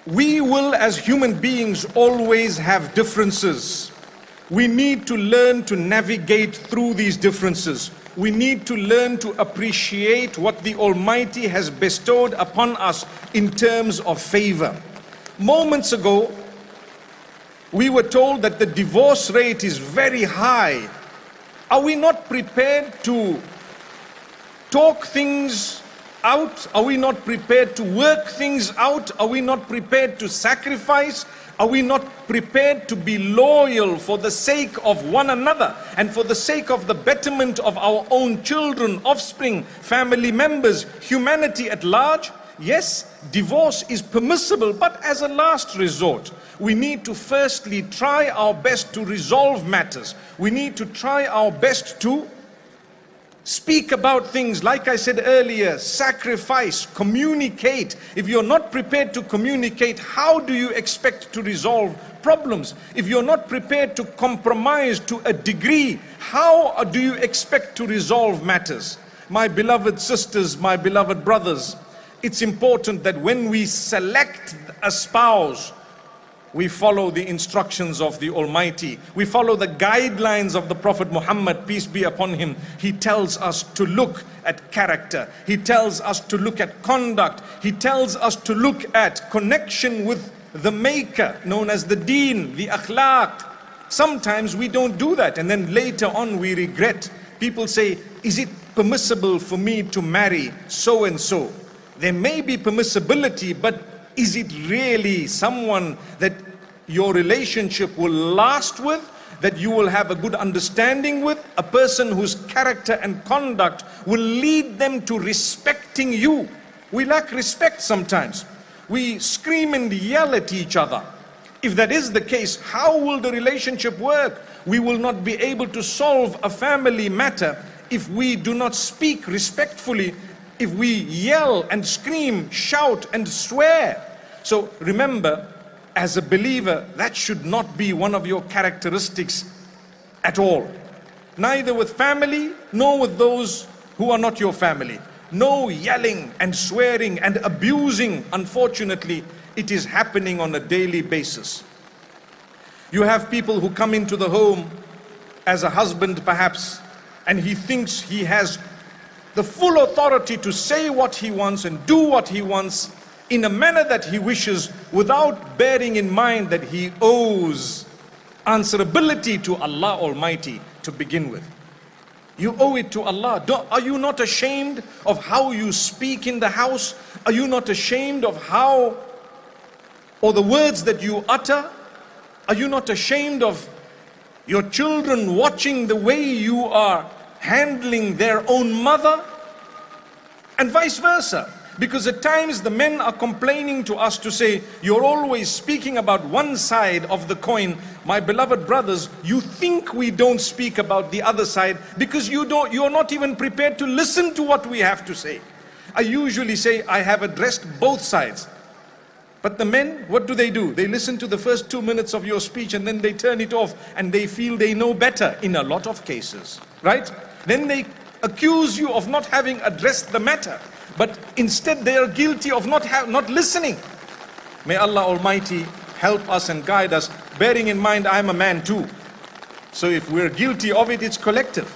We will, as human beings, always have differences. We need to learn to navigate through these differences. We need to learn to appreciate what the Almighty has bestowed upon us in terms of favor. Moments ago, we were told that the divorce rate is very high. Are we not prepared to talk things out? Are we not prepared to work things out? Are we not prepared to sacrifice? Are we not prepared to be loyal for the sake of one another and for the sake of the betterment of our own children, offspring, family members, humanity at large? Yes, divorce is permissible, but as a last resort. We need to firstly try our best to resolve matters. We need to try our best to speak about things, like I said earlier, sacrifice, communicate. If you're not prepared to communicate, how do you expect to resolve problems? If you're not prepared to compromise to a degree, how do you expect to resolve matters? My beloved sisters, my beloved brothers, it's important that when we select a spouse, we follow the instructions of the Almighty. We follow the guidelines of the Prophet Muhammad, peace be upon him. He tells us to look at character. He tells us to look at conduct. He tells us to look at connection with the Maker, known as the Deen, the Akhlaq. Sometimes we don't do that, and then later on we regret. People say, is it permissible for me to marry so and so? There may be permissibility, but is it really someone that your relationship will last with, that you will have a good understanding with, a person whose character and conduct will lead them to respecting you? We lack respect sometimes. We scream and yell at each other. If that is the case, how will the relationship work? We will not be able to solve a family matter if we do not speak respectfully, if we yell and scream, shout and swear. So remember, as a believer, that should not be one of your characteristics at all. Neither with family, nor with those who are not your family. No yelling and swearing and abusing. Unfortunately, it is happening on a daily basis. You have people who come into the home as a husband perhaps, and he thinks he has the full authority to say what he wants and do what he wants in a manner that he wishes, without bearing in mind that he owes answerability to Allah Almighty to begin with. You owe it to Allah. Are you not ashamed of how you speak in the house? Are you not ashamed of how, or the words that you utter? Are you not ashamed of your children watching the way you are handling their own mother? And vice versa. Because at times the men are complaining to us to say, you're always speaking about one side of the coin. My beloved brothers, you think we don't speak about the other side because you're not even prepared to listen to what we have to say. I usually say, I have addressed both sides. But the men, what do? They listen to the first 2 minutes of your speech and then they turn it off and they feel they know better in a lot of cases, right? Then they accuse you of not having addressed the matter. But instead they are guilty of not listening. May Allah Almighty help us and guide us, bearing in mind I'm a man too. So if we're guilty of it, it's collective.